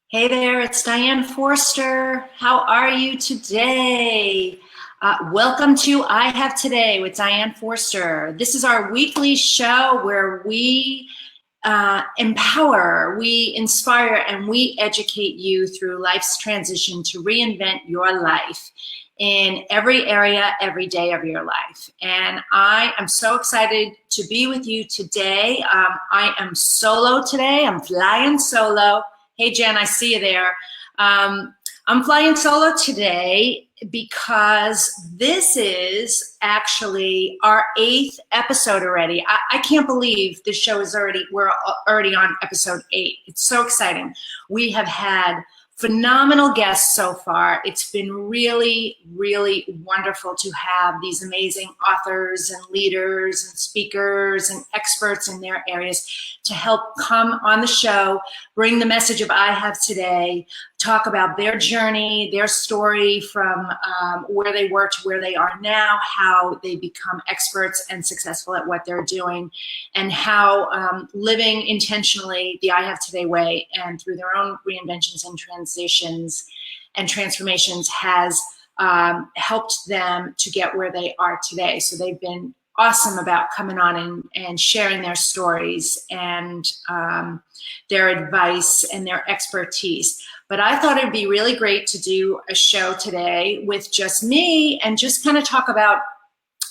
Hey there, it's Diane Forster. How are you today? Welcome to I Have Today with Diane Forster. This is our weekly show where we empower, we inspire, and we educate you through life's transition to reinvent your life in every area, every day of your life. And I am so excited to be with you today. I am solo today. I'm flying solo. Hey, Jen, I see you there. I'm flying solo today because this is actually our 8th episode already. I can't believe this show is we're already on episode 8. It's so exciting. We have had phenomenal guests so far. It's been really, really wonderful to have these amazing authors and leaders and speakers and experts in their areas to help come on the show, bring the message of I Have Today, talk about their journey, their story from where they were to where they are now, how they become experts and successful at what they're doing, and how living intentionally the I Have Today way and through their own reinventions and transitions and transformations has helped them to get where they are today. So they've been awesome about coming on and sharing their stories and their advice and their expertise. But I thought it'd be really great to do a show today with just me and just kind of talk about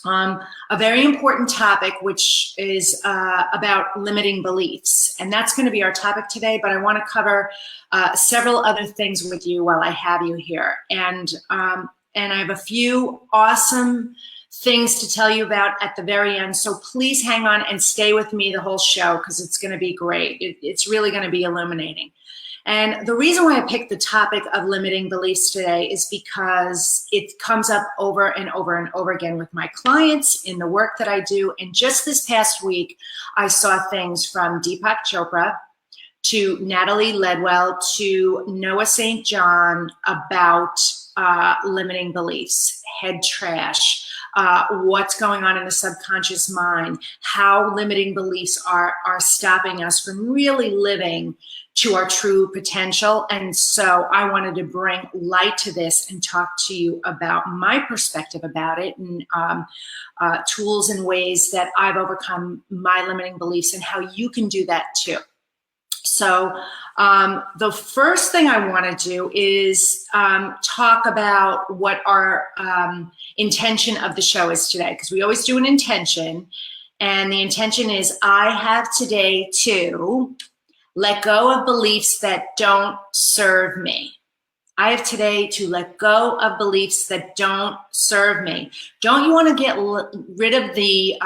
a very important topic, which is about limiting beliefs. And that's going to be our topic today, but I want to cover several other things with you while I have you here. And I have a few awesome things to tell you about at the very end. So please hang on and stay with me the whole show because it's going to be great. It's really going to be illuminating. And the reason why I picked the topic of limiting beliefs today is because it comes up over and over and over again with my clients in the work that I do. And just this past week, I saw things from Deepak Chopra to Natalie Ledwell to Noah St. John about limiting beliefs, head trash, what's going on in the subconscious mind, how limiting beliefs are stopping us from really living to our true potential. And so I wanted to bring light to this and talk to you about my perspective about it and tools and ways that I've overcome my limiting beliefs and how you can do that too. So the first thing I want to do is talk about what our intention of the show is today, because we always do an intention. And the intention is I have today to let go of beliefs that don't serve me. I have today to let go of beliefs that don't serve me. Don't you want to get rid of the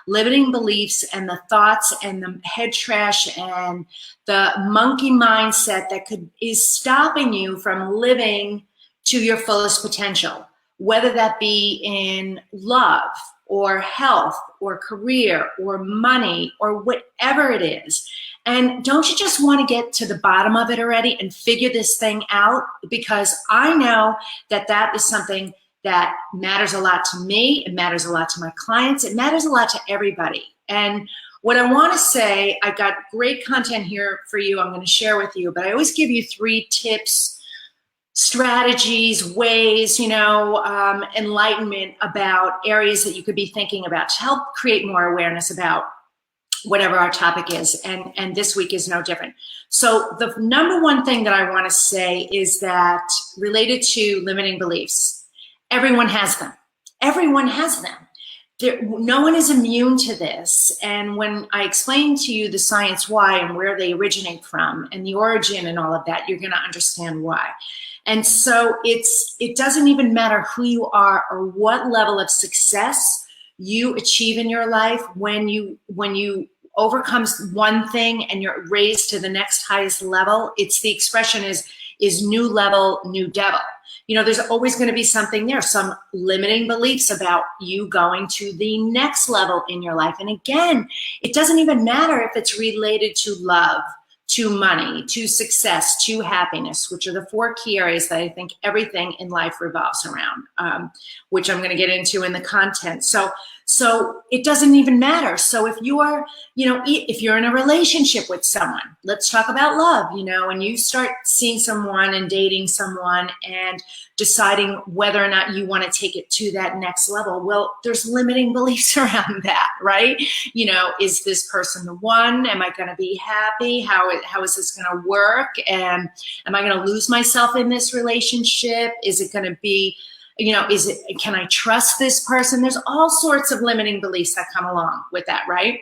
limiting beliefs and the thoughts and the head trash and the monkey mindset that is stopping you from living to your fullest potential, whether that be in love or health or career or money or whatever it is. And don't you just want to get to the bottom of it already and figure this thing out? Because I know that that is something that matters a lot to me. It matters a lot to my clients. It matters a lot to everybody. And what I want to say, I've got great content here for you I'm going to share with you, but I always give you 3 tips, strategies, ways, enlightenment about areas that you could be thinking about to help create more awareness about whatever our topic is, and this week is no different. So the number one thing that I want to say is that related to limiting beliefs, everyone has them. Everyone has them. No one is immune to this. And when I explain to you the science why and where they originate from and the origin and all of that, you're going to understand why. And so it doesn't even matter who you are or what level of success you achieve in your life when you overcome one thing and you're raised to the next highest level. It's the expression is new level, new devil. There's always going to be something there, some limiting beliefs about you going to the next level in your life. And again, it doesn't even matter if it's related to love, to money, to success, to happiness, which are the 4 key areas that I think everything in life revolves around, which I'm going to get into in the content. So So it doesn't even matter. So if you're, if you're in a relationship with someone, let's talk about love, and you start seeing someone and dating someone and deciding whether or not you want to take it to that next level. Well, there's limiting beliefs around that, right? Is this person the one? Am I going to be happy? How is this going to work? And am I going to lose myself in this relationship? Is it going to be, can I trust this person? There's all sorts of limiting beliefs that come along with that, right?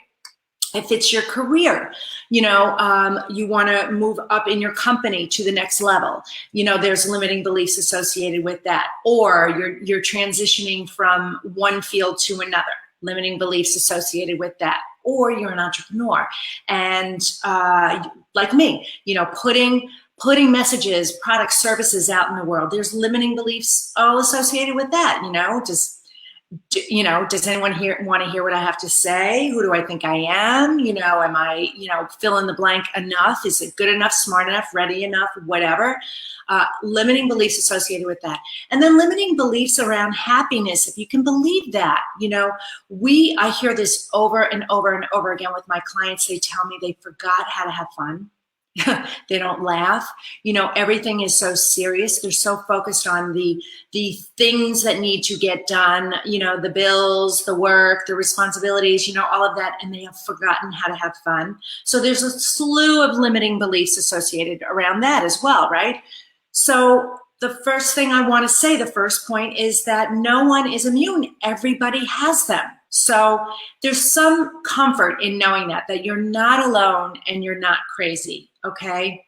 If it's your career, you want to move up in your company to the next level, there's limiting beliefs associated with that. Or you're transitioning from one field to another, limiting beliefs associated with that. Or you're an entrepreneur and like me, putting messages, products, services out in the world. There's limiting beliefs all associated with that. Does anyone want to hear what I have to say? Who do I think I am? Am I, fill in the blank enough? Is it good enough, smart enough, ready enough, whatever? Limiting beliefs associated with that. And then limiting beliefs around happiness, if you can believe that. I hear this over and over and over again with my clients. They tell me they forgot how to have fun. They don't laugh. Everything is so serious. They're so focused on the things that need to get done, the bills, the work, the responsibilities, all of that, and they have forgotten how to have fun. So there's a slew of limiting beliefs associated around that as well, right? So the first thing I want to say, the first point, is that no one is immune. Everybody has them. So there's some comfort in knowing that you're not alone and you're not crazy, okay?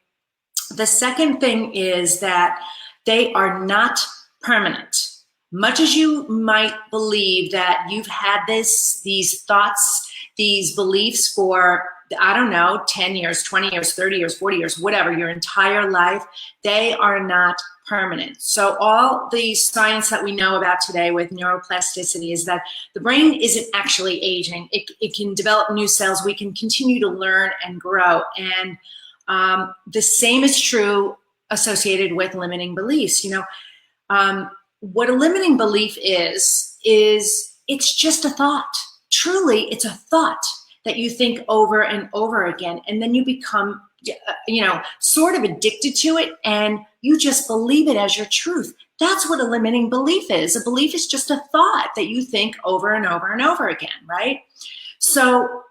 The second thing is that they are not permanent. Much as you might believe that you've had these thoughts, these beliefs for, 10 years, 20 years, 30 years, 40 years, whatever, your entire life, they are not permanent. So all the science that we know about today with neuroplasticity is that the brain isn't actually aging. It can develop new cells. We can continue to learn and grow. And the same is true associated with limiting beliefs. What a limiting belief is it's just a thought. Truly, it's a thought that you think over and over again. And then you become, sort of addicted to it, and you just believe it as your truth. That's what a limiting belief is. A belief is just a thought that you think over and over and over again, right? So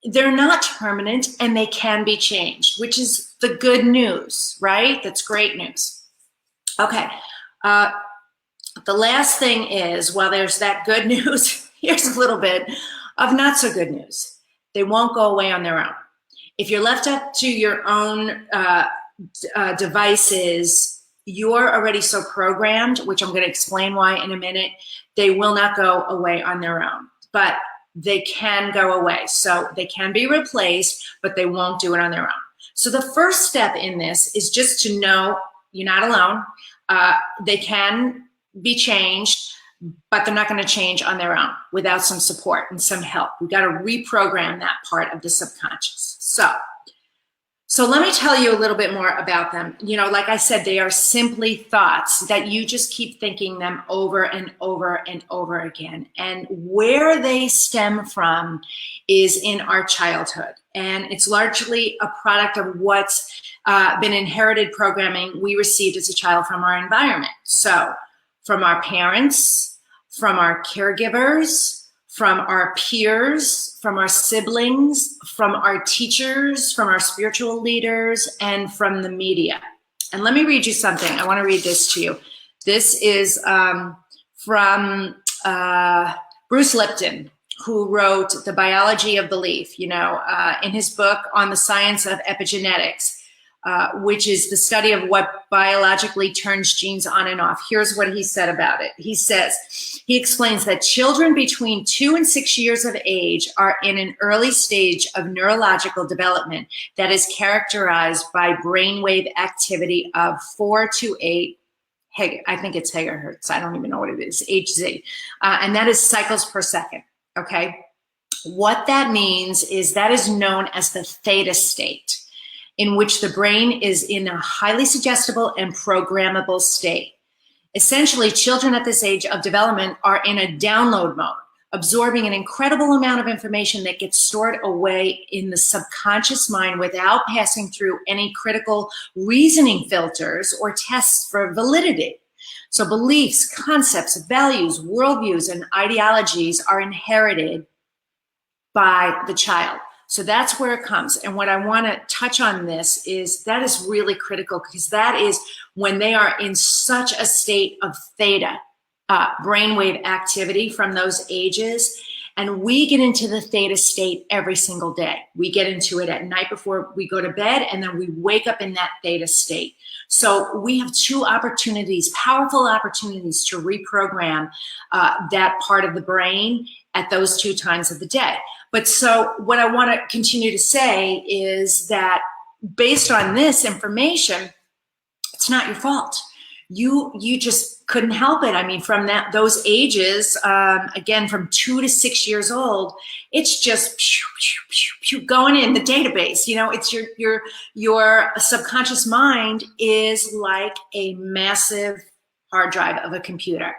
they're not permanent and they can be changed, which is the good news, right? That's great news. Okay. The last thing is, while there's that good news, here's a little bit of not so good news. They won't go away on their own. If you're left up to your own devices, you're already so programmed, which I'm going to explain why in a minute. They will not go away on their own, but they can go away. So they can be replaced, but they won't do it on their own. So the first step in this is just to know you're not alone. They can be changed, but they're not going to change on their own without some support and some help. We've got to reprogram that part of the subconscious. So let me tell you a little bit more about them. Like I said, they are simply thoughts that you just keep thinking them over and over and over again. And where they stem from is in our childhood. And it's largely a product of what's been inherited programming we received as a child from our environment. So from our parents, from our caregivers, from our peers, from our siblings, from our teachers, from our spiritual leaders, and from the media. And let me read you something. I want to read this to you. This is from Bruce Lipton, who wrote The Biology of Belief, in his book on the science of epigenetics. Which is the study of what biologically turns genes on and off. Here's what he said about it. He explains that children between 2 and 6 years of age are in an early stage of neurological development that is characterized by brainwave activity of 4 to 8, I think it's megahertz, I don't even know what it is, Hz, and that is cycles per second, okay? What that means is that is known as the theta state, in which the brain is in a highly suggestible and programmable state. Essentially, children at this age of development are in a download mode, absorbing an incredible amount of information that gets stored away in the subconscious mind without passing through any critical reasoning filters or tests for validity. So beliefs, concepts, values, worldviews, and ideologies are inherited by the child. So that's where it comes. And what I want to touch on this is that is really critical, because that is when they are in such a state of theta brainwave activity from those ages. And we get into the theta state every single day. We get into it at night before we go to bed, and then we wake up in that theta state. So we have two opportunities, powerful opportunities, to reprogram that part of the brain at those two times of the day. But so what I want to continue to say is that based on this information, it's not your fault. You just couldn't help it. I mean, from those ages, again, from 2 to 6 years old, it's just going in the database. You know, it's your subconscious mind is like a massive hard drive of a computer.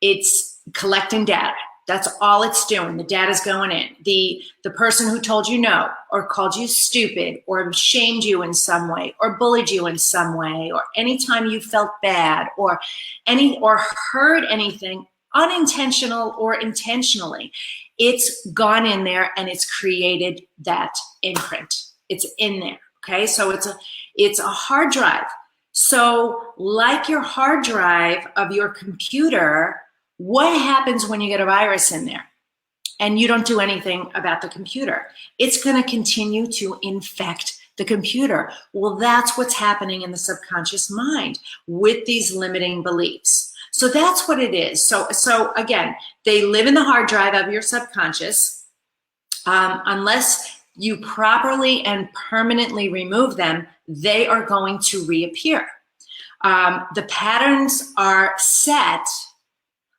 It's collecting data. That's all it's doing. The data's going in. The person who told you no, or called you stupid, or shamed you in some way, or bullied you in some way, or anytime you felt bad, or heard anything unintentional or intentionally, it's gone in there and it's created that imprint. It's in there. Okay, so it's a hard drive. So like your hard drive of your computer, what happens when you get a virus in there and you don't do anything about the computer? It's going to continue to infect the computer. Well, that's what's happening in the subconscious mind with these limiting beliefs. So that's what it is. So again, they live in the hard drive of your subconscious. Unless you properly and permanently remove them, they are going to reappear. The patterns are set,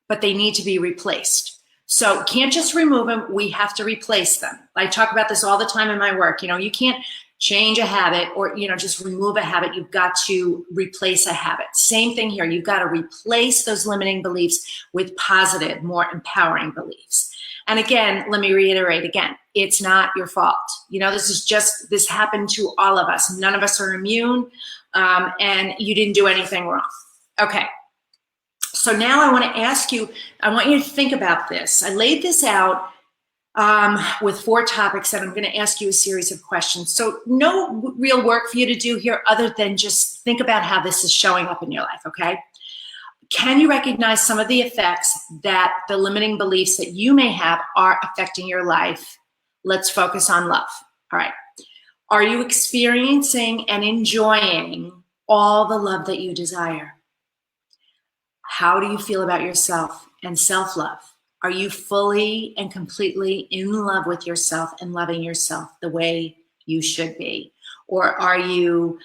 but they need to be replaced. So can't just remove them, we have to replace them. I talk about this all the time in my work. You know, you can't change a habit or, you know, just remove a habit. You've got to replace a habit. Same thing here. You've got to replace those limiting beliefs with positive, more empowering beliefs. And again, let me reiterate again, it's not your fault. You know, this happened to all of us. None of us are immune, and you didn't do anything wrong. Okay. So now I want to ask you, I want you to think about this. I laid this out with 4 topics, and I'm going to ask you a series of questions. So no real work for you to do here other than just think about how this is showing up in your life, okay? Can you recognize some of the effects that the limiting beliefs that you may have are affecting your life? Let's focus on love. All right. Are you experiencing and enjoying all the love that you desire? How do you feel about yourself and self-love? Are you fully and completely in love with yourself and loving yourself the way you should be? Or are you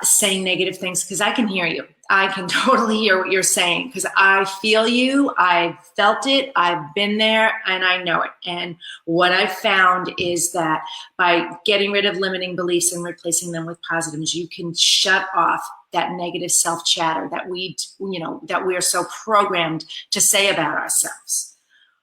saying negative things? Because I can hear you. I can totally hear what you're saying, because I feel you. I've felt it. I've been there, and I know it. And what I've found is that by getting rid of limiting beliefs and replacing them with positives, you can shut off that negative self-chatter that we are so programmed to say about ourselves.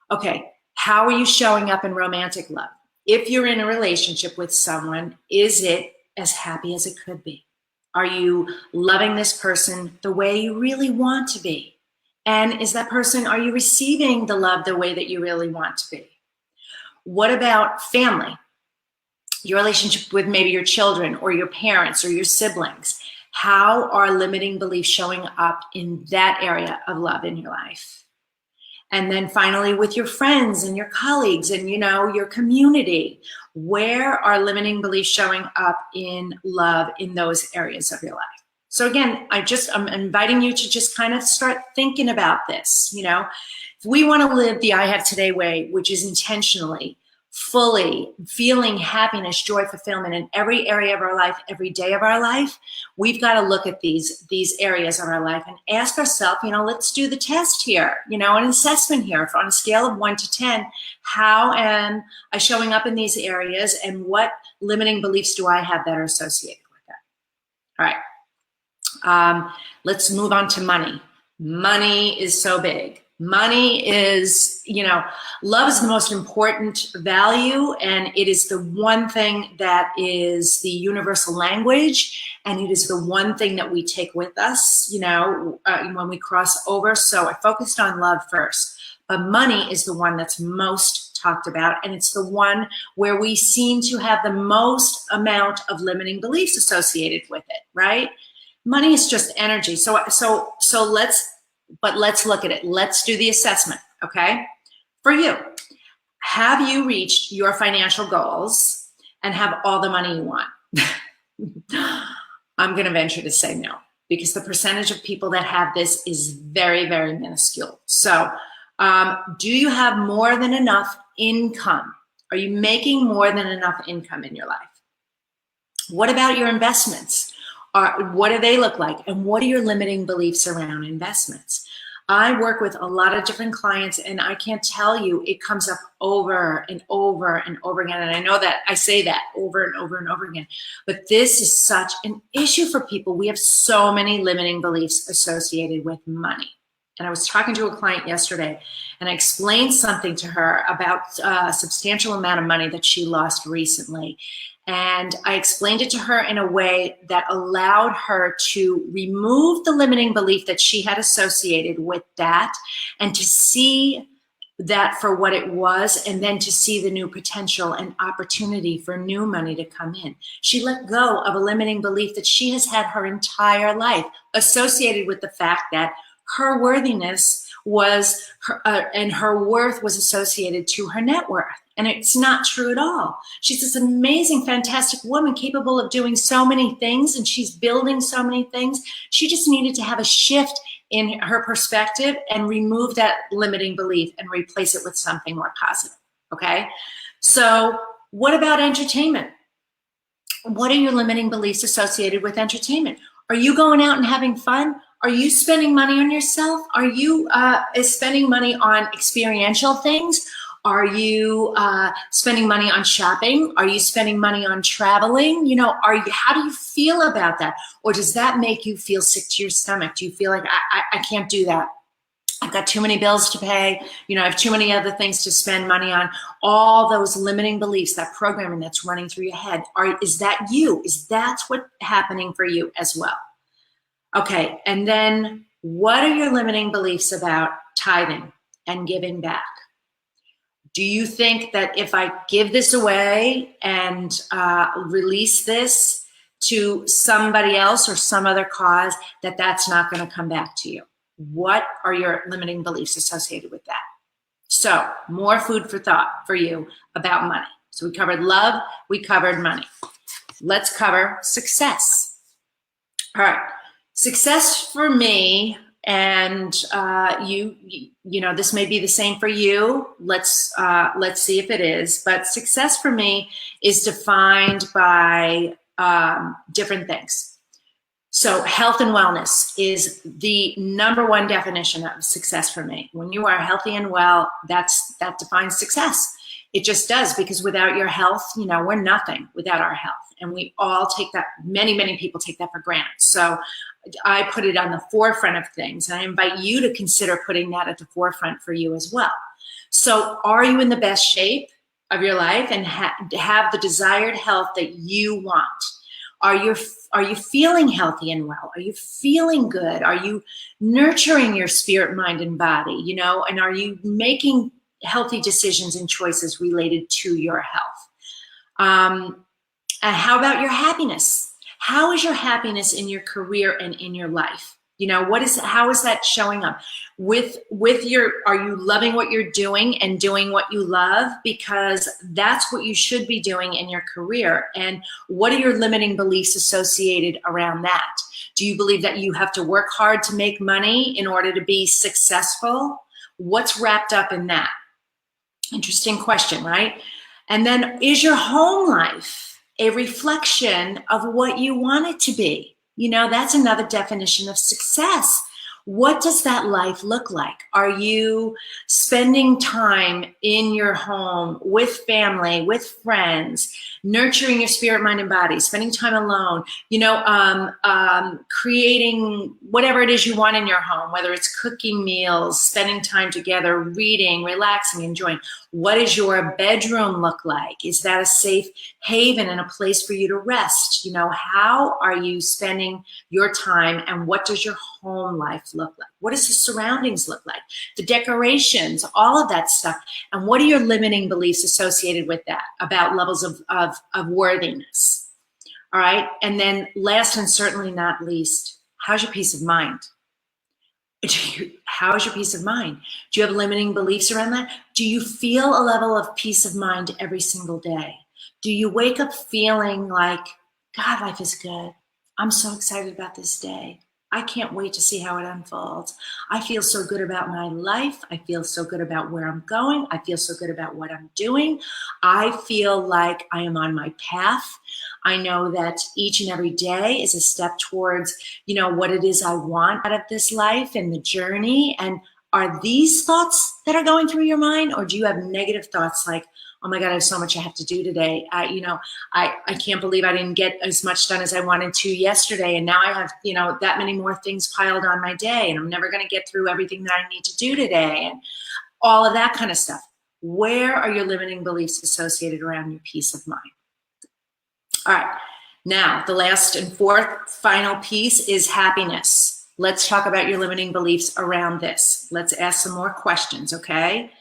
Okay, how are you showing up in romantic love? If you're in a relationship with someone, is it as happy as it could be? Are you loving this person the way you really want to be? And are you receiving the love the way that you really want to be? What about family? Your relationship with maybe your children or your parents or your siblings. How are limiting beliefs showing up in that area of love in your life? And then finally, with your friends and your colleagues and, your community, where are limiting beliefs showing up in love in those areas of your life? So again, I'm inviting you to just kind of start thinking about this. If we want to live the I Have Today way, which is intentionally, fully feeling happiness, joy, fulfillment in every area of our life, every day of our life, we've got to look at these areas of our life and ask ourselves, let's do the test here, an assessment here. On a scale of 1 to 10, how am I showing up in these areas, and what limiting beliefs do I have that are associated with that? All right. Let's move on to money. Money is so big. Money is, love is the most important value, and it is the one thing that is the universal language, and it is the one thing that we take with us, when we cross over. So I focused on love first, but money is the one that's most talked about, and it's the one where we seem to have the most amount of limiting beliefs associated with it, right? Money is just energy. So let's look at it. Let's do the assessment, okay? For you, have you reached your financial goals and have all the money you want? I'm going to venture to say no, because the percentage of people that have this is very, very minuscule. So do you have more than enough income? Are you making more than enough income in your life? What about your investments? What do they look like? And what are your limiting beliefs around investments? I work with a lot of different clients, and I can't tell you, it comes up over and over and over again. And I know that I say that over and over and over again, but this is such an issue for people. We have so many limiting beliefs associated with money. And I was talking to a client yesterday, and I explained something to her about a substantial amount of money that she lost recently. And I explained it to her in a way that allowed her to remove the limiting belief that she had associated with that, and to see that for what it was, and then to see the new potential and opportunity for new money to come in. She let go of a limiting belief that she has had her entire life associated with the fact that her worthiness was and her worth was associated to her net worth. And it's not true at all. She's this amazing, fantastic woman capable of doing so many things, and she's building so many things. She just needed to have a shift in her perspective and remove that limiting belief and replace it with something more positive, okay? So what about entertainment? What are your limiting beliefs associated with entertainment? Are you going out and having fun? Are you spending money on yourself? Are you spending money on experiential things? Are you spending money on shopping? Are you spending money on traveling? How do you feel about that? Or does that make you feel sick to your stomach? Do you feel like, I can't do that? I've got too many bills to pay. I have too many other things to spend money on. All those limiting beliefs, that programming that's running through your head, is that you? Is that what's happening for you as well? Okay, and then what are your limiting beliefs about tithing and giving back? Do you think that if I give this away and release this to somebody else or some other cause, that that's not going to come back to you? What are your limiting beliefs associated with that? So more food for thought for you about money. So we covered love, we covered money. Let's cover success. All right. Success for me, and this may be the same for you. Let's see if it is. But success for me is defined by different things. So health and wellness is the number one definition of success for me. When you are healthy and well, that defines success. It just does, because without your health, we're nothing without our health. And we all take that, many, many people take that for granted. So I put it on the forefront of things, and I invite you to consider putting that at the forefront for you as well. So are you in the best shape of your life and have the desired health that you want? Are you feeling healthy and well? Are you feeling good? Are you nurturing your spirit, mind, and body? And are you making healthy decisions and choices related to your health? And how about your happiness? How is your happiness in your career and in your life? How is that showing up? Are you loving what you're doing and doing what you love? Because that's what you should be doing in your career. And what are your limiting beliefs associated around that? Do you believe that you have to work hard to make money in order to be successful? What's wrapped up in that? Interesting question, right? And then, is your home life a reflection of what you want it to be? That's another definition of success. What does that life look like? Are you spending time in your home with family, with friends, nurturing your spirit, mind, and body, spending time alone, creating whatever it is you want in your home, whether it's cooking meals, spending time together, reading, relaxing, enjoying? What does your bedroom look like? Is that a safe haven and a place for you to rest? How are you spending your time, and what does your home life look like? What does the surroundings look like? The decorations, all of that stuff. And what are your limiting beliefs associated with that about levels of worthiness? All right. And then last and certainly not least, how's your peace of mind? How is your peace of mind? Do you have limiting beliefs around that? Do you feel a level of peace of mind every single day? Do you wake up feeling like, God, life is good. I'm so excited about this day. I can't wait to see how it unfolds. I feel so good about my life. I feel so good about where I'm going. I feel so good about what I'm doing. I feel like I am on my path. I know that each and every day is a step towards, what it is I want out of this life and the journey. And are these thoughts that are going through your mind, or do you have negative thoughts like, oh my God, I have so much I have to do today. I can't believe I didn't get as much done as I wanted to yesterday. And now I have, that many more things piled on my day, and I'm never going to get through everything that I need to do today, and all of that kind of stuff. Where are your limiting beliefs associated around your peace of mind? All right. Now, the last and fourth final piece is happiness. Let's talk about your limiting beliefs around this. Let's ask some more questions, okay?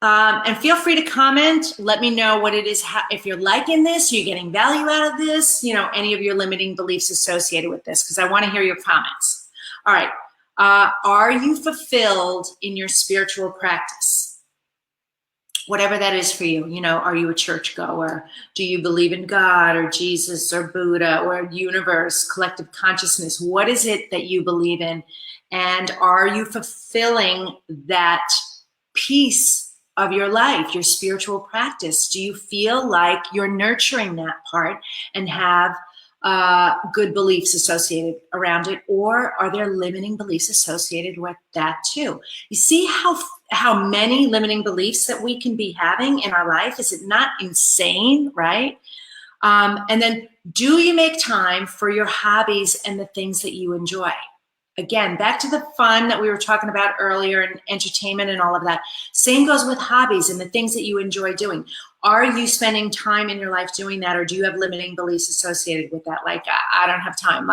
And feel free to comment. Let me know what it is, if you're liking this, you're getting value out of this, any of your limiting beliefs associated with this, because I want to hear your comments. All right. Are you fulfilled in your spiritual practice? Whatever that is for you. Are you a churchgoer? Do you believe in God or Jesus or Buddha or universe, collective consciousness? What is it that you believe in? And are you fulfilling that piece of your life, your spiritual practice? Do you feel like you're nurturing that part and have good beliefs associated around it, or are there limiting beliefs associated with that too? You see how many limiting beliefs that we can be having in our life? Is it not insane, right? And then, do you make time for your hobbies and the things that you enjoy? Again, back to the fun that we were talking about earlier, and entertainment and all of that. Same goes with hobbies and the things that you enjoy doing. Are you spending time in your life doing that, or do you have limiting beliefs associated with that? Like, I don't have time.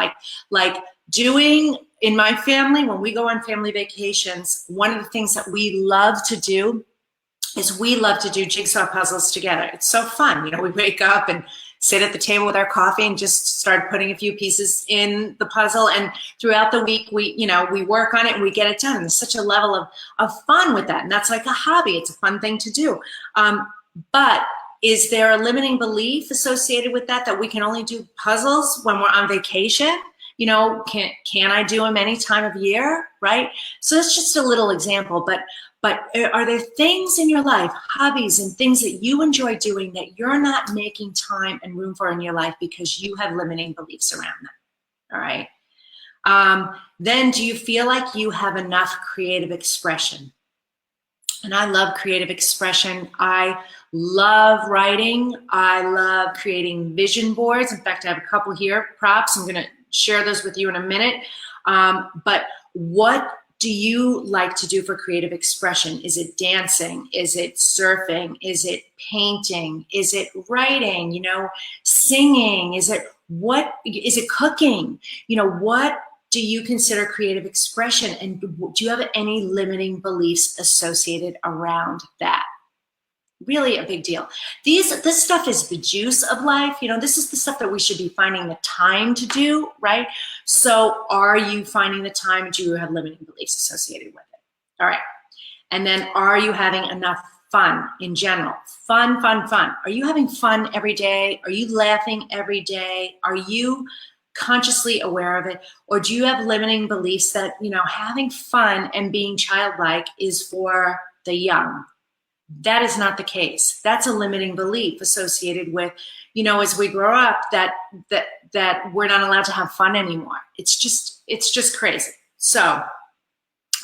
Like doing, in my family, when we go on family vacations, one of the things that we love to do is we love to do jigsaw puzzles together. It's so fun. We wake up and sit at the table with our coffee and just start putting a few pieces in the puzzle. And throughout the week, we work on it and we get it done. And there's such a level of fun with that. And that's like a hobby. It's a fun thing to do. But is there a limiting belief associated with that we can only do puzzles when we're on vacation? Can I do them any time of year, right? So that's just a little example, but are there things in your life, hobbies and things that you enjoy doing that you're not making time and room for in your life because you have limiting beliefs around them? All right. Then do you feel like you have enough creative expression? And I love creative expression. I love writing. I love creating vision boards. In fact, I have a couple here, props. I'm going to share those with you in a minute. But what do you like to do for creative expression? Is it dancing? Is it surfing? Is it painting? Is it writing? Singing? Is it cooking? What do you consider creative expression? And do you have any limiting beliefs associated around that? Really a big deal. This stuff is the juice of life. This is the stuff that we should be finding the time to do, right? So are you finding the time? Do you have limiting beliefs associated with it? All right. And then, are you having enough fun in general? Fun. Are you having fun every day? Are you laughing every day? Are you consciously aware of it? Or do you have limiting beliefs that, having fun and being childlike is for the young? That is not the case. That's a limiting belief associated with, as we grow up, that we're not allowed to have fun anymore. It's just crazy. So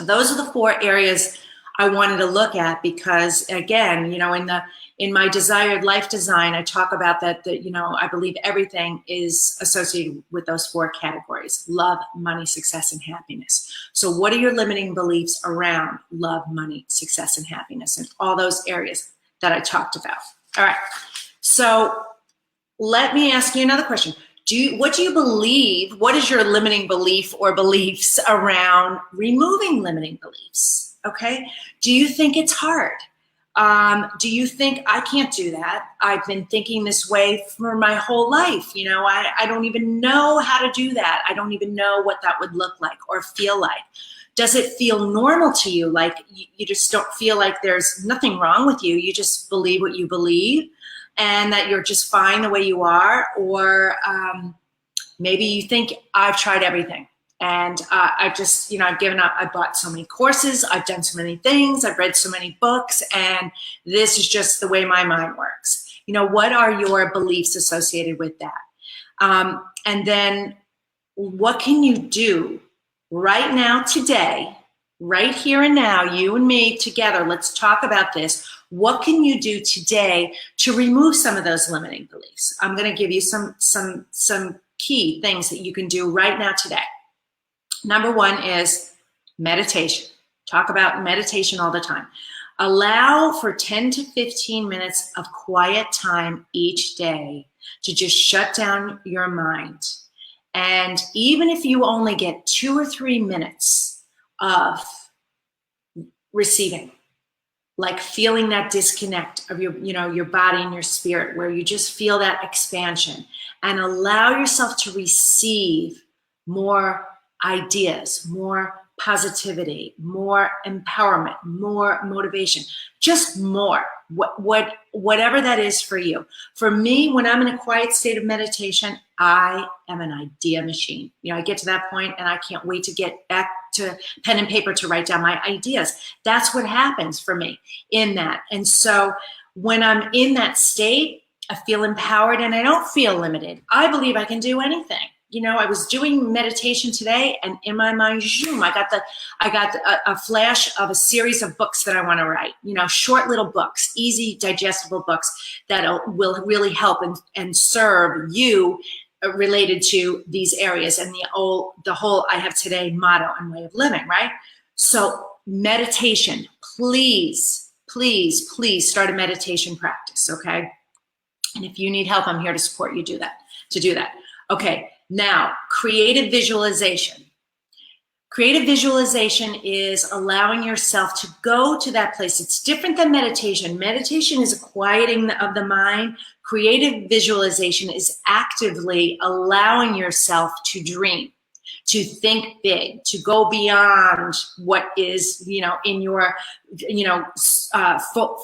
Those are the 4 areas I wanted to look at because, again, in my desired life design, I talk about that, I believe everything is associated with those 4 categories: love, money, success, and happiness. So what are your limiting beliefs around love, money, success, and happiness, and all those areas that I talked about? All right. So let me ask you another question. What do you believe? What is your limiting belief or beliefs around removing limiting beliefs? Okay. Do you think it's hard? Do you think I can't do that? I've been thinking this way for my whole life. I don't even know how to do that. I don't even know what that would look like or feel like. Does it feel normal to you? Like you just don't feel like there's nothing wrong with you. You just believe what you believe and that you're just fine the way you are. Or maybe you think I've tried everything. And I've just, I've given up. I bought so many courses. I've done so many things. I've read so many books. And this is just the way my mind works. What are your beliefs associated with that? And then what can you do right now, today, right here and now, you and me together? Let's talk about this. What can you do today to remove some of those limiting beliefs? I'm going to give you some key things that you can do right now today. Number 1 is meditation. Talk about meditation all the time. Allow for 10 to 15 minutes of quiet time each day to just shut down your mind. And even if you only get 2 or 3 minutes of receiving, like feeling that disconnect of your body and your spirit, where you just feel that expansion, and allow yourself to receive more ideas, more positivity, more empowerment, more motivation, just more, whatever that is for you. For me, when I'm in a quiet state of meditation, I am an idea machine. I get to that point and I can't wait to get back to pen and paper to write down my ideas. That's what happens for me in that. And so when I'm in that state, I feel empowered and I don't feel limited. I believe I can do anything. I was doing meditation today, and in my mind, zoom, I got a flash of a series of books that I want to write. Short little books, easy, digestible books that will really help and serve you related to these areas and the whole I have today motto and way of living, right? So meditation, please, please, please start a meditation practice, okay? And if you need help, I'm here to support you to do that. Okay. Now, creative visualization. Creative visualization is allowing yourself to go to that place. It's different than meditation. Meditation is a quieting of the mind. Creative visualization is actively allowing yourself to dream, to think big, to go beyond what is, in your,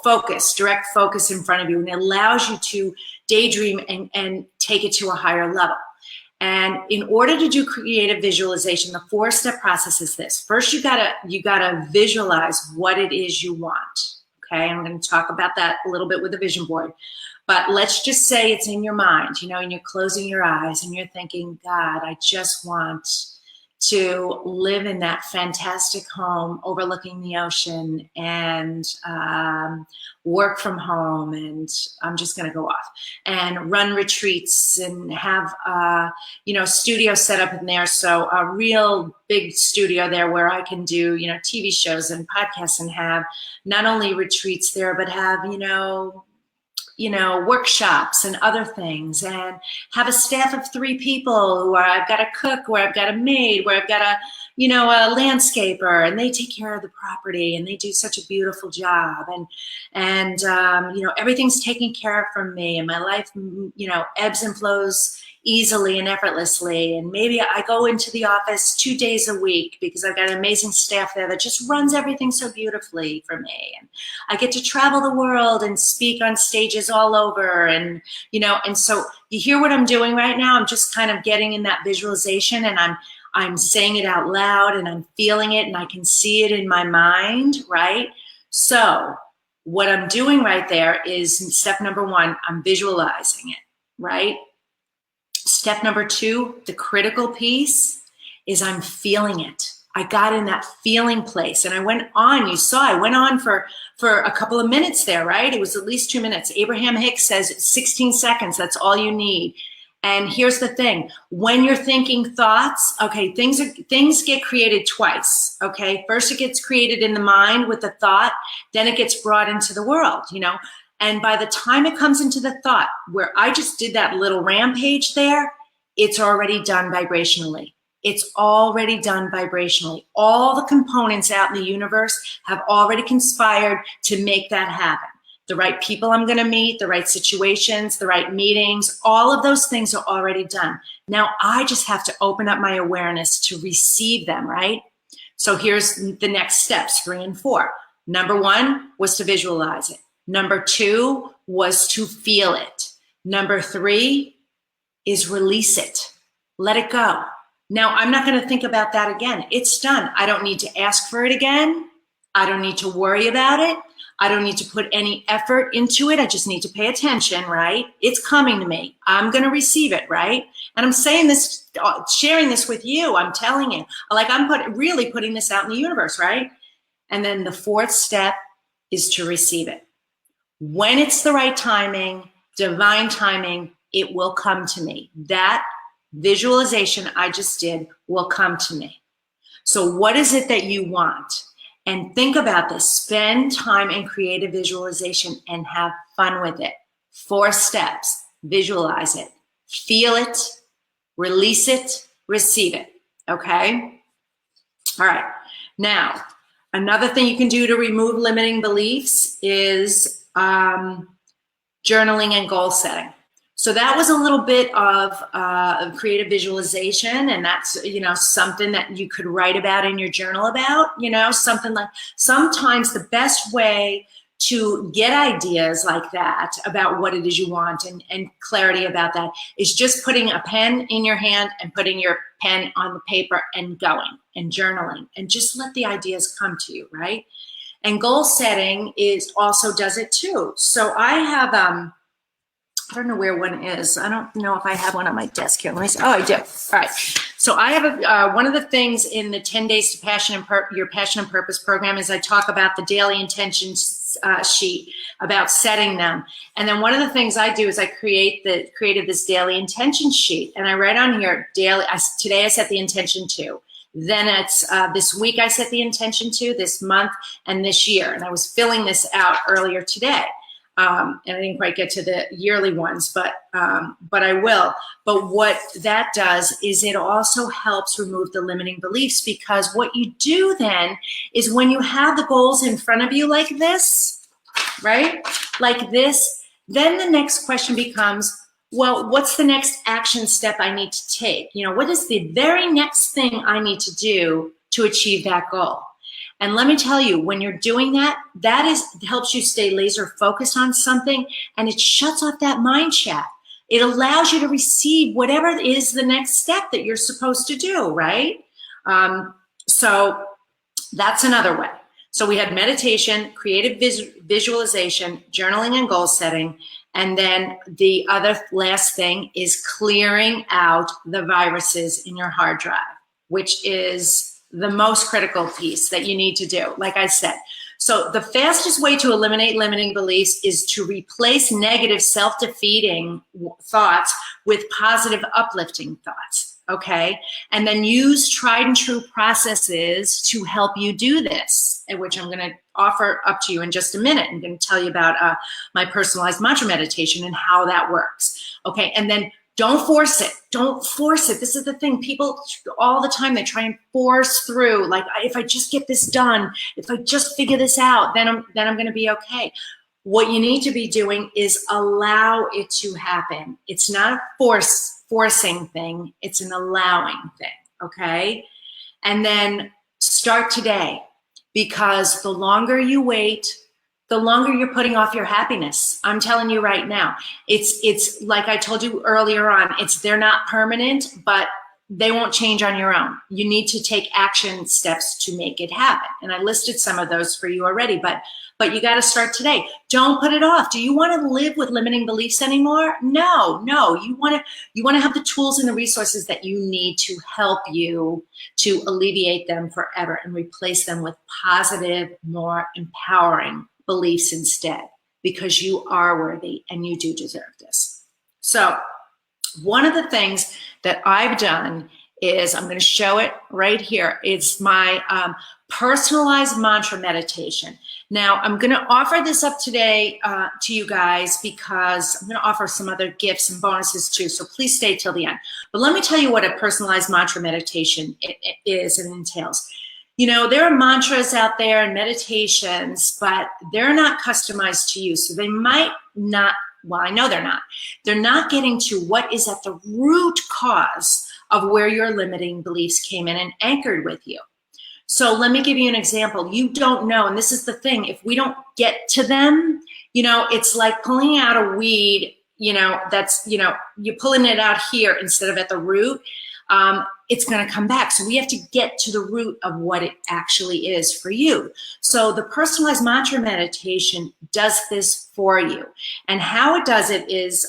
focus, direct focus in front of you. And it allows you to daydream and take it to a higher level. And in order to do creative visualization, the 4-step process is this. First, you gotta visualize what it is you want. Okay, I'm going to talk about that a little bit with the vision board. But let's just say it's in your mind, and you're closing your eyes and you're thinking, God, I just want to live in that fantastic home overlooking the ocean and work from home, and I'm just going to go off and run retreats and have studio set up in there. So a real big studio there where I can do TV shows and podcasts and have not only retreats there, but have workshops and other things, and have a staff of 3 people where I've got a cook, where I've got a maid, where I've got a landscaper, and they take care of the property and they do such a beautiful job. And everything's taken care of for me, and my life, ebbs and flows easily and effortlessly. And maybe I go into the office 2 days a week because I've got an amazing staff there that just runs everything so beautifully for me. And I get to travel the world and speak on stages all over. And, and so you hear what I'm doing right now? I'm just kind of getting in that visualization, and I'm saying it out loud, and I'm feeling it, and I can see it in my mind, right? So what I'm doing right there is step number 1, I'm visualizing it, right? Step number 2, the critical piece, is I'm feeling it. I got in that feeling place, and I went on. You saw I went on for a couple of minutes there, right? It was at least 2 minutes. Abraham Hicks says 16 seconds. That's all you need. And here's the thing: when you're thinking thoughts, okay, things get created twice. Okay, first it gets created in the mind with the thought, then it gets brought into the world. And by the time it comes into the thought, where I just did that little rampage there, it's already done vibrationally. It's already done vibrationally. All the components out in the universe have already conspired to make that happen. The right people I'm going to meet, the right situations, the right meetings, all of those things are already done. Now I just have to open up my awareness to receive them, right? So here's the next steps, 3 and 4. Number 1 was to visualize it. Number 2 was to feel it. Number 3 is release it. Let it go. Now, I'm not going to think about that again. It's done. I don't need to ask for it again. I don't need to worry about it. I don't need to put any effort into it. I just need to pay attention, right? It's coming to me. I'm going to receive it, right? And I'm saying this, sharing this with you. I'm telling you, like I'm really putting this out in the universe, right? And then the 4th step is to receive it. When it's the right timing, divine timing, it will come to me. That visualization I just did will come to me. So what is it that you want? And think about this. Spend time in creative visualization and have fun with it. 4 steps. Visualize it. Feel it. Release it. Receive it. Okay? All right. Now, another thing you can do to remove limiting beliefs is journaling and goal setting. So that was a little bit of creative visualization, and that's, something that you could write about in your journal about, something like, sometimes the best way to get ideas like that about what it is you want and clarity about that is just putting a pen in your hand and putting your pen on the paper and going and journaling and just let the ideas come to you, right? And goal setting also does it too. So I have, I don't know where one is. I don't know if I have one on my desk here. Let me see. Oh, I do. All right. So I have one of the things in the 10 Days to Your Passion and Purpose program is I talk about the daily intentions sheet, about setting them. And then one of the things I do is I created this daily intention sheet, and I write on here daily. Today I set the intention to. Then it's this week I set the intention to, this month, and this year. And I was filling this out earlier today. And I didn't quite get to the yearly ones, but I will. But what that does is it also helps remove the limiting beliefs, because what you do then is when you have the goals in front of you like this, right? Like this, then the next question becomes, well, what's the next action step I need to take? What is the very next thing I need to do to achieve that goal? And let me tell you, when you're doing that, helps you stay laser focused on something, and it shuts off that mind chat. It allows you to receive whatever is the next step that you're supposed to do, right? So that's another way. So we had meditation, creative visualization, journaling, and goal setting. And then the other last thing is clearing out the viruses in your hard drive, which is the most critical piece that you need to do, like I said. So the fastest way to eliminate limiting beliefs is to replace negative self-defeating thoughts with positive uplifting thoughts, okay? And then use tried and true processes to help you do this, which I'm gonna offer up to you in just a minute. I'm gonna tell you about my personalized mantra meditation and how that works, okay? And then don't force it. Don't force it. This is the thing. People all the time, they try and force through. Like, if I just get this done, if I just figure this out, then I'm going to be okay. What you need to be doing is allow it to happen. It's not a forcing thing. It's an allowing thing. Okay. And then start today, because the longer you wait, the longer you're putting off your happiness. I'm telling you right now, it's like I told you earlier on, they're not permanent, but they won't change on your own. You need to take action steps to make it happen. And I listed some of those for you already, but you got to start today. Don't put it off. Do you want to live with limiting beliefs anymore? No. You want to have the tools and the resources that you need to help you to alleviate them forever and replace them with positive, more empowering beliefs instead, because you are worthy and you do deserve this. So one of the things that I've done is, I'm going to show it right here. It's my personalized mantra meditation. Now, I'm going to offer this up today to you guys because I'm going to offer some other gifts and bonuses too, so please stay till the end. But let me tell you what a personalized mantra meditation is and entails. You know, there are mantras out there and meditations, but they're not customized to you, so they might not, well, I know they're not. They're not getting to what is at the root cause of where your limiting beliefs came in and anchored with you. So let me give you an example. You don't know, and this is the thing, if we don't get to them, you know, it's like pulling out a weed, you know, that's, you know, you're pulling it out here instead of at the root. It's going to come back. So we have to get to the root of what it actually is for you. So the personalized mantra meditation does this for you. And how it does it is,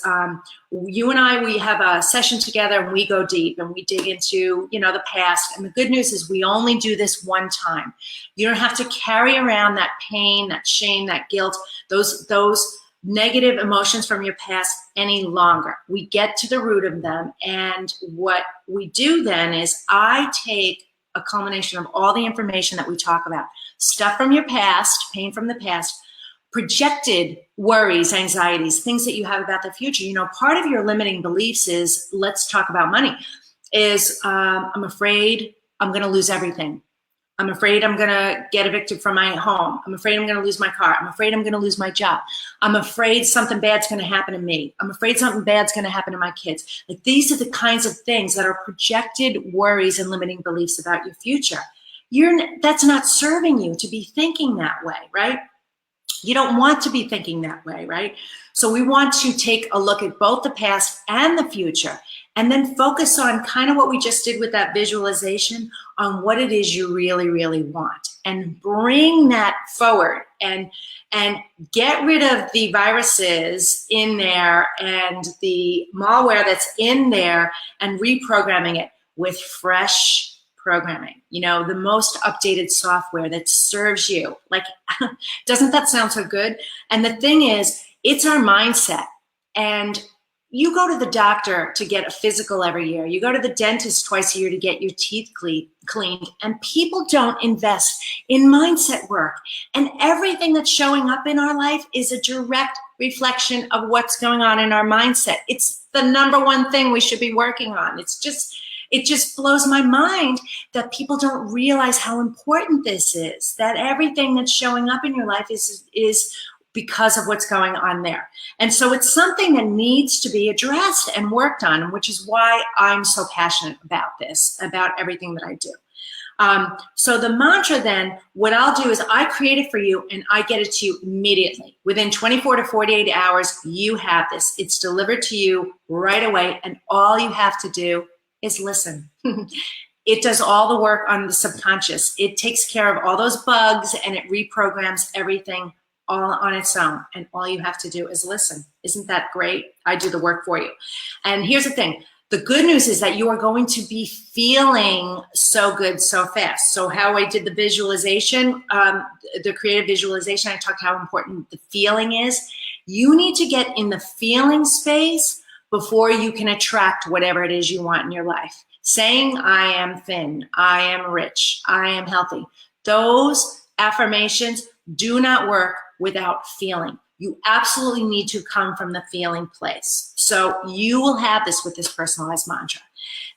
you and I, we have a session together and we go deep and we dig into, you know, the past. And the good news is we only do this one time. You don't have to carry around that pain, that shame, that guilt, those negative emotions from your past any longer. We get to the root of them. And what we do then is I take a culmination of all the information that we talk about, stuff from your past, pain from the past, projected worries, anxieties, things that you have about the future. You know, part of your limiting beliefs is, let's talk about money, is I'm afraid I'm going to lose everything. I'm afraid I'm going to get evicted from my home. I'm afraid I'm going to lose my car. I'm afraid I'm going to lose my job. I'm afraid something bad's going to happen to me. I'm afraid something bad's going to happen to my kids. Like, these are the kinds of things that are projected worries and limiting beliefs about your future. That's not serving you to be thinking that way, right? You don't want to be thinking that way, right? So we want to take a look at both the past and the future, and then focus on kind of what we just did with that visualization, on what it is you really, really want, and bring that forward and get rid of the viruses in there and the malware that's in there, and reprogramming it with fresh programming, you know, the most updated software that serves you. Like, doesn't that sound so good? And the thing is, it's our mindset. And you go to the doctor to get a physical every year. You go to the dentist twice a year to get your teeth cleaned. And people don't invest in mindset work. And everything that's showing up in our life is a direct reflection of what's going on in our mindset. It's the number one thing we should be working on. It just blows my mind that people don't realize how important this is, that everything that's showing up in your life is because of what's going on there. And so it's something that needs to be addressed and worked on, which is why I'm so passionate about this, about everything that I do. So the mantra then, what I'll do is I create it for you and I get it to you immediately. Within 24 to 48 hours, you have this. It's delivered to you right away, and all you have to do is listen. It does all the work on the subconscious. It takes care of all those bugs and it reprograms everything all on its own. And all you have to do is listen. Isn't that great? I do the work for you. And here's the thing. The good news is that you are going to be feeling so good so fast. So how I did the visualization, the creative visualization, I talked how important the feeling is. You need to get in the feeling space before you can attract whatever it is you want in your life. Saying, I am thin, I am rich, I am healthy. Those affirmations do not work without feeling. You absolutely need to come from the feeling place. So you will have this with this personalized mantra.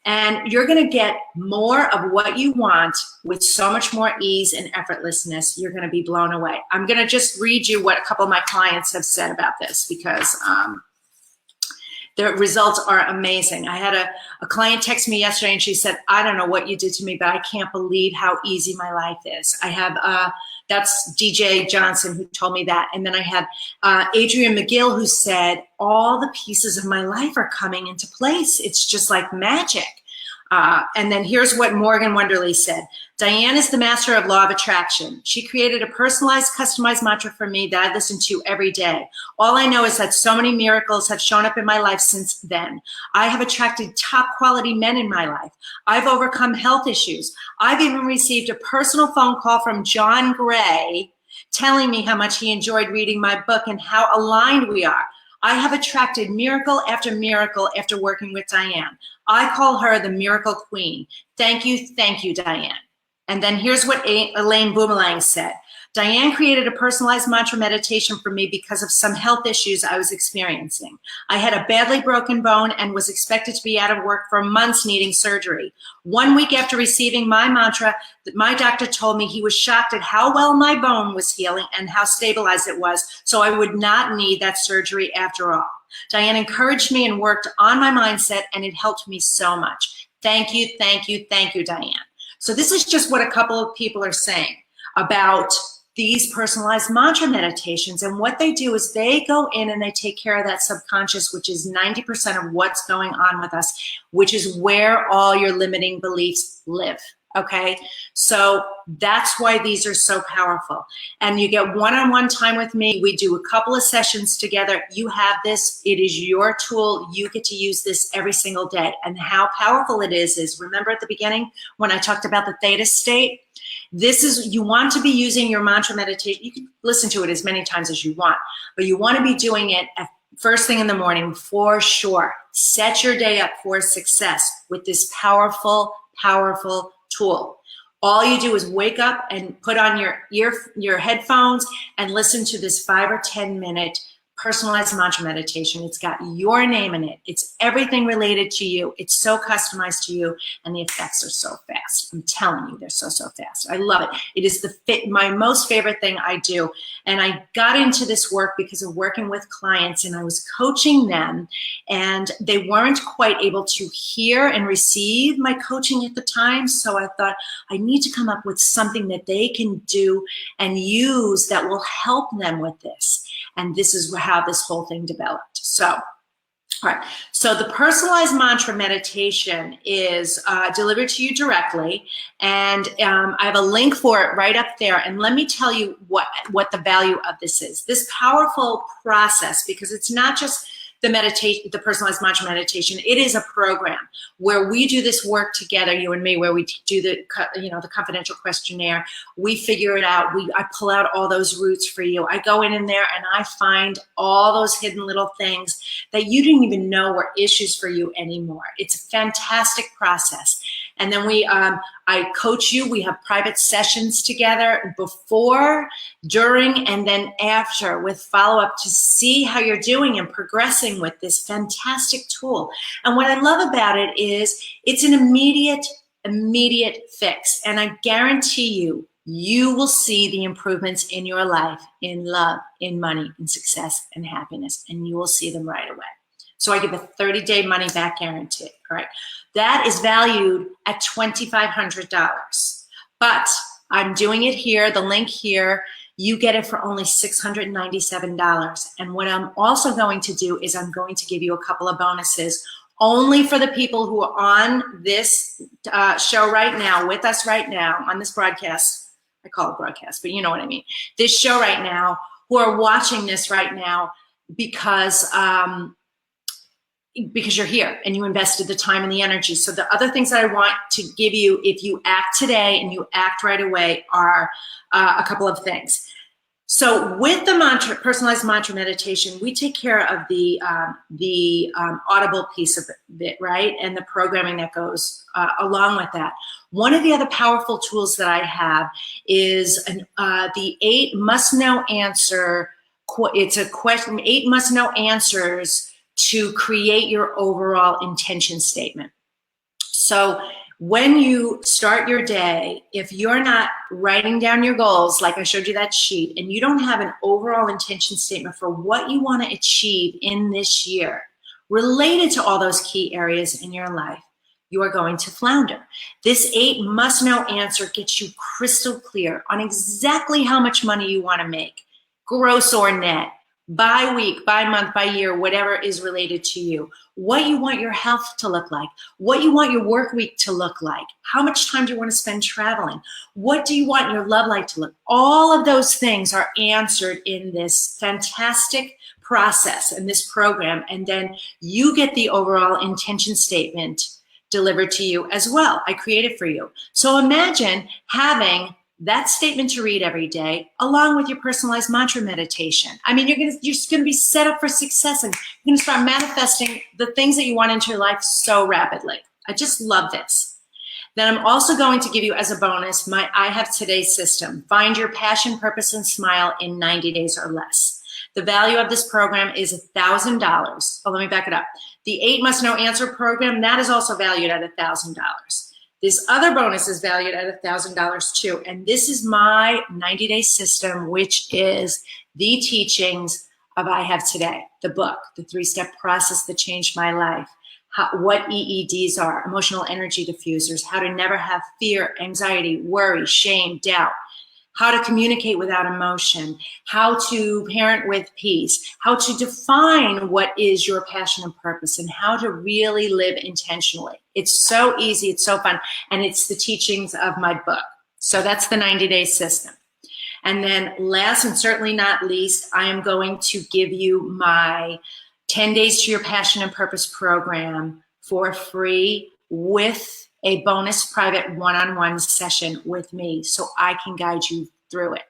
And you're going to get more of what you want with so much more ease and effortlessness. You're going to be blown away. I'm going to just read you what a couple of my clients have said about this, because the results are amazing. I had a client text me yesterday and she said, I don't know what you did to me, but I can't believe how easy my life is. I have, that's DJ Johnson who told me that. And then I had Adrian McGill who said, all the pieces of my life are coming into place. It's just like magic. And then here's what Morgan Wonderly said. Diane is the master of law of attraction. She created a personalized, customized mantra for me that I listen to every day. All I know is that so many miracles have shown up in my life since then. I have attracted top quality men in my life. I've overcome health issues. I've even received a personal phone call from John Gray telling me how much he enjoyed reading my book and how aligned we are. I have attracted miracle after working with Diane. I call her the Miracle Queen. Thank you, Diane. And then here's what Elaine Boomerang said. Diane created a personalized mantra meditation for me because of some health issues I was experiencing. I had a badly broken bone and was expected to be out of work for months needing surgery. 1 week after receiving my mantra, my doctor told me he was shocked at how well my bone was healing and how stabilized it was, so I would not need that surgery after all. Diane encouraged me and worked on my mindset, and it helped me so much. Thank you, Diane. So this is just what a couple of people are saying about these personalized mantra meditations. And what they do is they go in and they take care of that subconscious, which is 90% of what's going on with us, which is where all your limiting beliefs live. Okay, so that's why these are so powerful. And you get one-on-one time with me. We do a couple of sessions together. You have this. It is your tool. You get to use this every single day. And how powerful it is remember at the beginning when I talked about the theta state? This is, you want to be using your mantra meditation. You can listen to it as many times as you want, but you want to be doing it at first thing in the morning for sure. Set your day up for success with this powerful tool. All you do is wake up and put on your headphones and listen to this 5 or 10 minute personalized mantra meditation. It's got your name in it. It's everything related to you. It's so customized to you, and the effects are so fast. I'm telling you, they're so fast. I love it. It is my most favorite thing I do. And I got into this work because of working with clients, and I was coaching them, and they weren't quite able to hear and receive my coaching at the time. So I thought, I need to come up with something that they can do and use that will help them with this. And this is how this whole thing developed. So, all right. So the personalized mantra meditation is delivered to you directly. And I have a link for it right up there. And let me tell you what the value of this is. This powerful process, because it's not just the meditation, the personalized mantra meditation. It is a program where we do this work together, you and me, where we do the confidential questionnaire. We figure it out. I pull out all those roots for you. I go in there and I find all those hidden little things that you didn't even know were issues for you anymore. It's a fantastic process. And then I coach you. We have private sessions together before, during, and then after with follow-up to see how you're doing and progressing with this fantastic tool. And what I love about it is it's an immediate fix. And I guarantee you will see the improvements in your life, in love, in money, in success, and happiness, and you will see them right away. So I give a 30-day money-back guarantee, all right? That is valued at $2,500. But I'm doing it here, the link here, you get it for only $697. And what I'm also going to do is I'm going to give you a couple of bonuses only for the people who are on this show right now, with us right now, on this broadcast. I call it broadcast, but you know what I mean. This show right now, who are watching this right now because you're here and you invested the time and the energy. So the other things that I want to give you, if you act today and you act right away, are a couple of things. So with the personalized mantra meditation, we take care of the audible piece of it, right? And the programming that goes along with that. One of the other powerful tools that I have is the 8 must-know answer. It's a question, 8 must-know answers to create your overall intention statement. So when you start your day, if you're not writing down your goals, like I showed you that sheet, and you don't have an overall intention statement for what you want to achieve in this year, related to all those key areas in your life, you are going to flounder. This 8 must-know answer gets you crystal clear on exactly how much money you want to make, gross or net, by week, by month, by year, whatever is related to you, what you want your health to look like, what you want your work week to look like, how much time do you want to spend traveling, what do you want your love life to look. All of those things are answered in this fantastic process and this program, and then you get the overall intention statement delivered to you as well. I created for you. So imagine having that statement to read every day, along with your personalized mantra meditation. I mean, you're just gonna be set up for success, and you're gonna start manifesting the things that you want into your life so rapidly. I just love this. Then I'm also going to give you as a bonus my I Have Today system. Find your passion, purpose, and smile in 90 days or less. The value of this program is $1,000. Oh, let me back it up. The 8 Must Know Answer program, that is also valued at $1,000. This other bonus is valued at $1,000 too. And this is my 90-day system, which is the teachings of I Have Today, the book, the 3-step process that changed my life, what EEDs are, emotional energy diffusers, how to never have fear, anxiety, worry, shame, doubt, how to communicate without emotion, how to parent with peace, how to define what is your passion and purpose, and how to really live intentionally. It's so easy, it's so fun, and it's the teachings of my book. So that's the 90-day system. And then last and certainly not least, I am going to give you my 10 Days to Your Passion and Purpose program for free with a bonus private one-on-one session with me so I can guide you through it.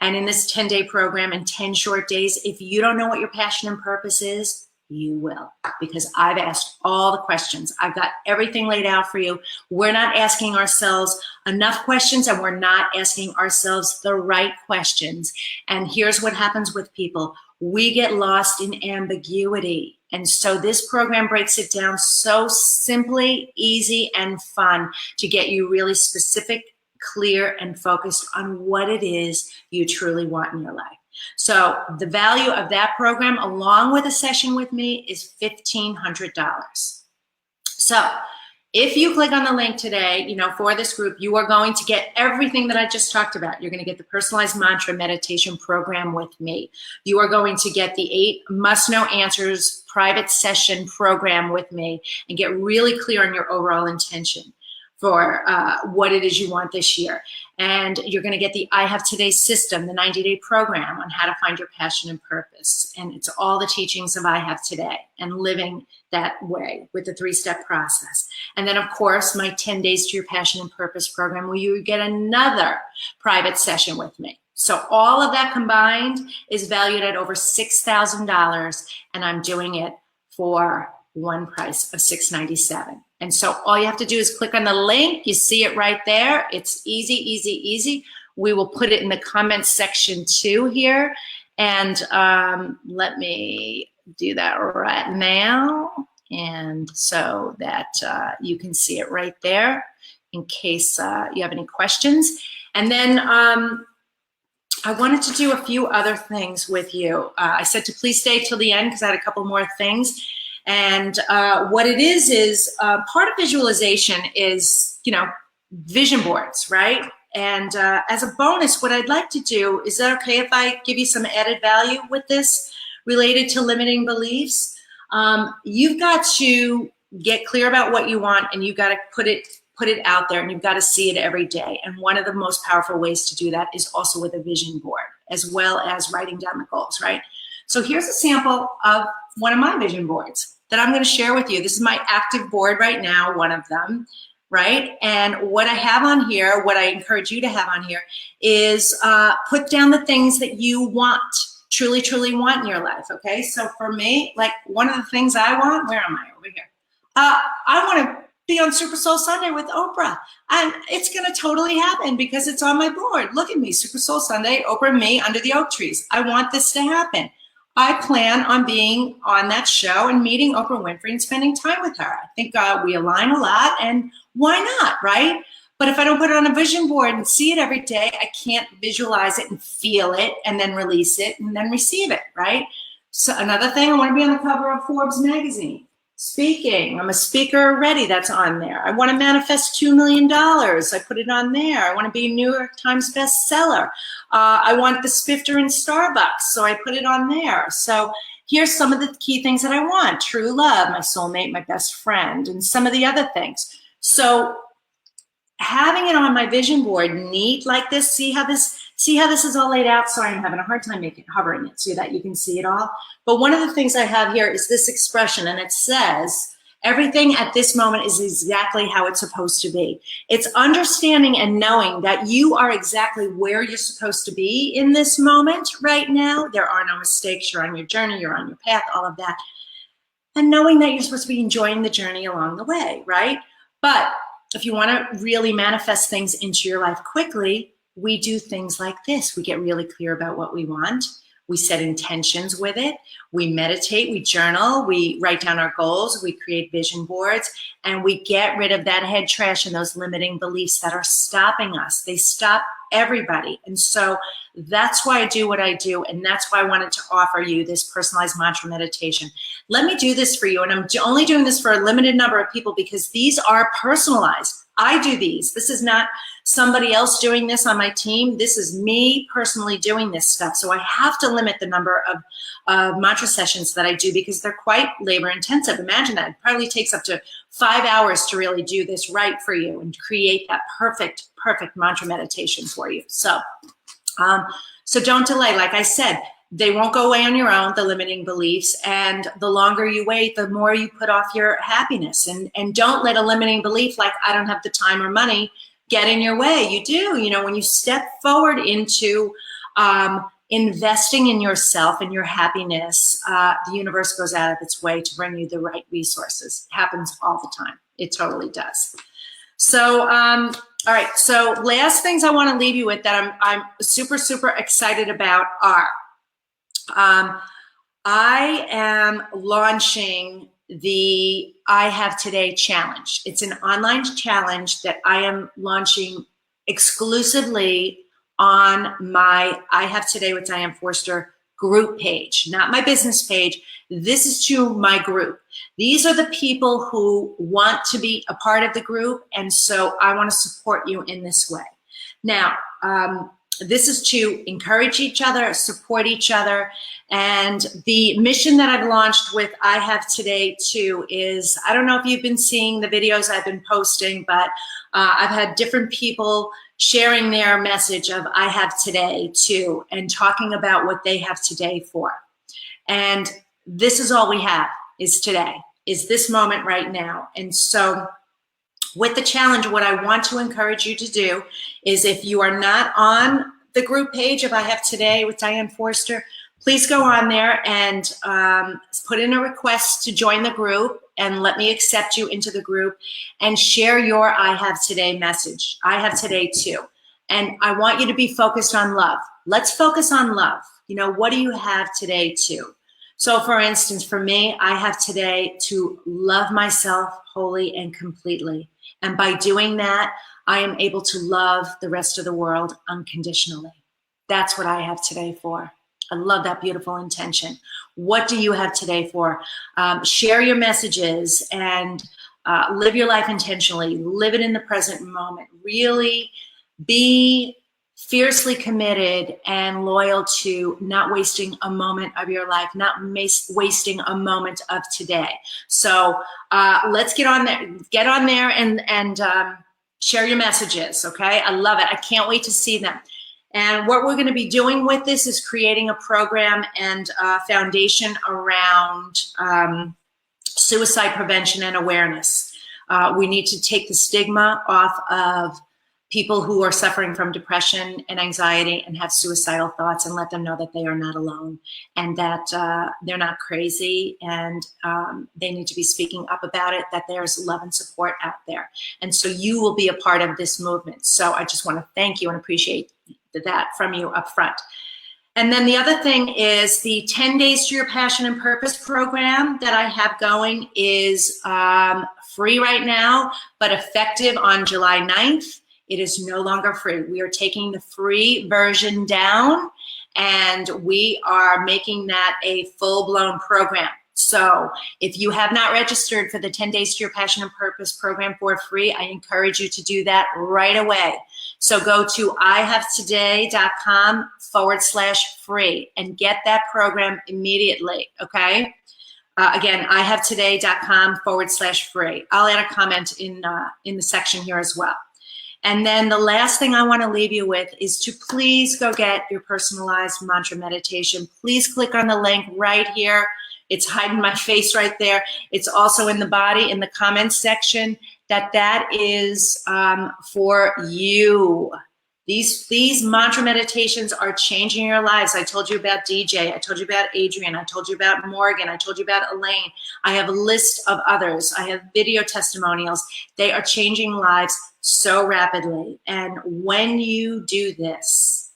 And in this 10-day program, in 10 short days, if you don't know what your passion and purpose is, you will, because I've asked all the questions. I've got everything laid out for you. We're not asking ourselves enough questions, and we're not asking ourselves the right questions. And here's what happens with people. We get lost in ambiguity. And so this program breaks it down so simply, easy, and fun to get you really specific, clear, and focused on what it is you truly want in your life. So the value of that program, along with a session with me, is $1,500. So if you click on the link today, for this group, you are going to get everything that I just talked about. You're going to get the personalized mantra meditation program with me. You are going to get the 8 Must Know Answers private session program with me and get really clear on your overall intention for what it is you want this year. And you're going to get the I Have Today system, the 90-day program on how to find your passion and purpose. And it's all the teachings of I Have Today and living that way with the 3-step process. And then, of course, my 10 Days to Your Passion and Purpose program, where you get another private session with me. So all of that combined is valued at over $6,000, and I'm doing it for one price of $697. And so all you have to do is click on the link. You see it right there. It's easy, easy, easy. We will put it in the comments section too here. And let me do that right now. And so that you can see it right there in case you have any questions. And then I wanted to do a few other things with you. I said to please stay till the end because I had a couple more things. And what it is part of visualization is, vision boards, right? And as a bonus, what I'd like to do, is that okay if I give you some added value with this related to limiting beliefs? You've got to get clear about what you want, and you've got to put it out there, and you've got to see it every day. And one of the most powerful ways to do that is also with a vision board, as well as writing down the goals, right? So here's a sample of one of my vision boards that I'm going to share with you. This is my active board right now, one of them, right? And what I have on here, what I encourage you to have on here, is put down the things that you want, truly, truly want in your life, okay? So for me, like one of the things I want, where am I? Over here. I want to be on Super Soul Sunday with Oprah. And it's going to totally happen because it's on my board. Look at me, Super Soul Sunday, Oprah and me under the oak trees. I want this to happen. I plan on being on that show and meeting Oprah Winfrey and spending time with her. I think we align a lot, and why not, right? But if I don't put it on a vision board and see it every day, I can't visualize it and feel it and then release it and then receive it, right? So another thing, I want to be on the cover of Forbes magazine. Speaking, I'm a speaker already, that's on there. I want to manifest $2 million. I put it on there. I want to be a New York Times bestseller. I want the Spifter in Starbucks, so I put it on there. So here's some of the key things that I want. True love, my soulmate, my best friend, and some of the other things. So having it on my vision board neat like this, see how this is all laid out? Sorry, I'm having a hard time hovering it so that you can see it all. But one of the things I have here is this expression, and it says, everything at this moment is exactly how it's supposed to be. It's understanding and knowing that you are exactly where you're supposed to be in this moment right now. There are no mistakes. You're on your journey. You're on your path, all of that. And knowing that you're supposed to be enjoying the journey along the way, right? But if you want to really manifest things into your life quickly, we do things like this. We get really clear about what we want. We set intentions with it. We meditate, we journal, we write down our goals, we create vision boards, and we get rid of that head trash and those limiting beliefs that are stopping us. They stop everybody. And so that's why I do what I do, and that's why I wanted to offer you this personalized mantra meditation. Let me do this for you, and I'm only doing this for a limited number of people because these are personalized. I do these. This is not somebody else doing this on my team. This is me personally doing this stuff. So I have to limit the number of mantra sessions that I do because they're quite labor intensive. Imagine that. It probably takes up to 5 hours to really do this right for you and create that perfect mantra meditation for you. So, so don't delay. Like I said, they won't go away on your own, the limiting beliefs. And the longer you wait, the more you put off your happiness. And don't let a limiting belief like, I don't have the time or money, get in your way. You do. You know, when you step forward into investing in yourself and your happiness, the universe goes out of its way to bring you the right resources. It happens all the time. It totally does. So, all right. So last things I want to leave you with that I'm super, super excited about are, I am launching the I Have Today challenge. It's an online challenge that I am launching exclusively on my I Have Today with Diane Forster group page, not my business page. This is to my group. These are the people who want to be a part of the group, and so I want to support you in this way. Now, this is to encourage each other, support each other, and the mission that I've launched with I Have Today too is, I don't know if you've been seeing the videos I've been posting, but I've had different people sharing their message of I Have Today too, and talking about what they have today for. And this is all we have, is today, is this moment right now. And so with the challenge, what I want to encourage you to do is, if you are not on the group page of I Have Today with Diane Forster, please go on there and put in a request to join the group, and let me accept you into the group and share your I Have Today message. I have today too. And I want you to be focused on love. Let's focus on love. You know, what do you have today too? So for instance, for me, I have today to love myself wholly and completely. And by doing that, I am able to love the rest of the world unconditionally. That's what I have today for. I love that beautiful intention. What do you have today for? Share your messages and live your life intentionally. Live it in the present moment. Really be fiercely committed and loyal to not wasting a moment of your life, not wasting a moment of today. So let's get on there and share your messages, okay? I love it. I can't wait to see them. And what we're going to be doing with this is creating a program and a foundation around suicide prevention and awareness. We need to take the stigma off of people who are suffering from depression and anxiety and have suicidal thoughts, and let them know that they are not alone, and that they're not crazy, and they need to be speaking up about it, that there's love and support out there. And so you will be a part of this movement. So I just want to thank you and appreciate that from you up front. And then the other thing is the 10 Days to Your Passion and Purpose program that I have going is free right now, but effective on July 9th. It is no longer free. We are taking the free version down, and we are making that a full-blown program. So if you have not registered for the 10 Days to Your Passion and Purpose program for free, I encourage you to do that right away. So go to ihavetoday.com/free and get that program immediately, okay? Again, ihavetoday.com/free. I'll add a comment in the section here as well. And then the last thing I want to leave you with is to please go get your personalized mantra meditation. Please click on the link right here. It's hiding my face right there. It's also in the body, in the comments section, that is for you. These mantra meditations are changing your lives. I told you about DJ. I told you about Adrian. I told you about Morgan. I told you about Elaine. I have a list of others. I have video testimonials. They are changing lives so rapidly. And when you do this,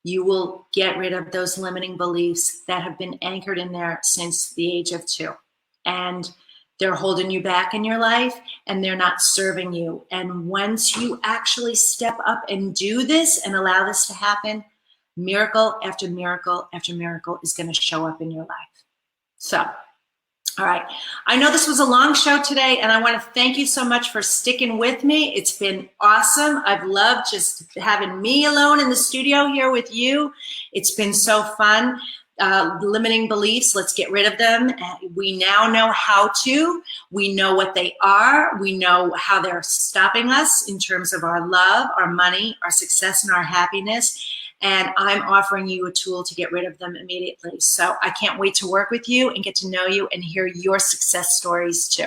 you will get rid of those limiting beliefs that have been anchored in there since the age of 2. And they're holding you back in your life, and they're not serving you. And once you actually step up and do this and allow this to happen, miracle after miracle after miracle is going to show up in your life. So, all right. I know this was a long show today, and I want to thank you so much for sticking with me. It's been awesome. I've loved just having me alone in the studio here with you. It's been so fun. Limiting beliefs, let's get rid of them. We now know how to. We know what they are. We know how they're stopping us in terms of our love, our money, our success, and our happiness. And I'm offering you a tool to get rid of them immediately. So I can't wait to work with you and get to know you and hear your success stories too.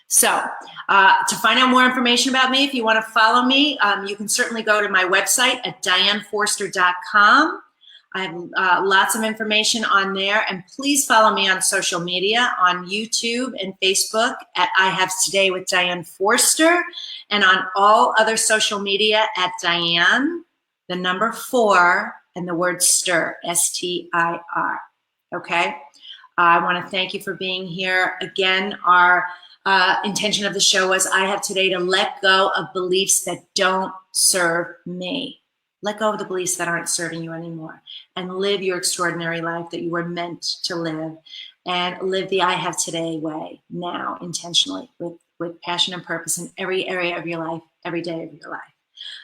So to find out more information about me, if you want to follow me, you can certainly go to my website at dianeforster.com. I have lots of information on there, and please follow me on social media, on YouTube and Facebook at I Have Today with Diane Forster, and on all other social media at Diane, the number 4, and the word stir, S-T-I-R, okay? I want to thank you for being here. Again, our intention of the show was I have today to let go of beliefs that don't serve me. Let go of the beliefs that aren't serving you anymore and live your extraordinary life that you were meant to live, and live the I Have Today way now, intentionally, with passion and purpose in every area of your life, every day of your life.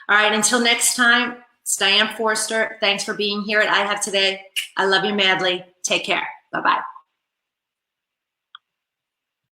All right, until next time, it's Diane Forster. Thanks for being here at I Have Today. I love you madly. Take care. Bye-bye.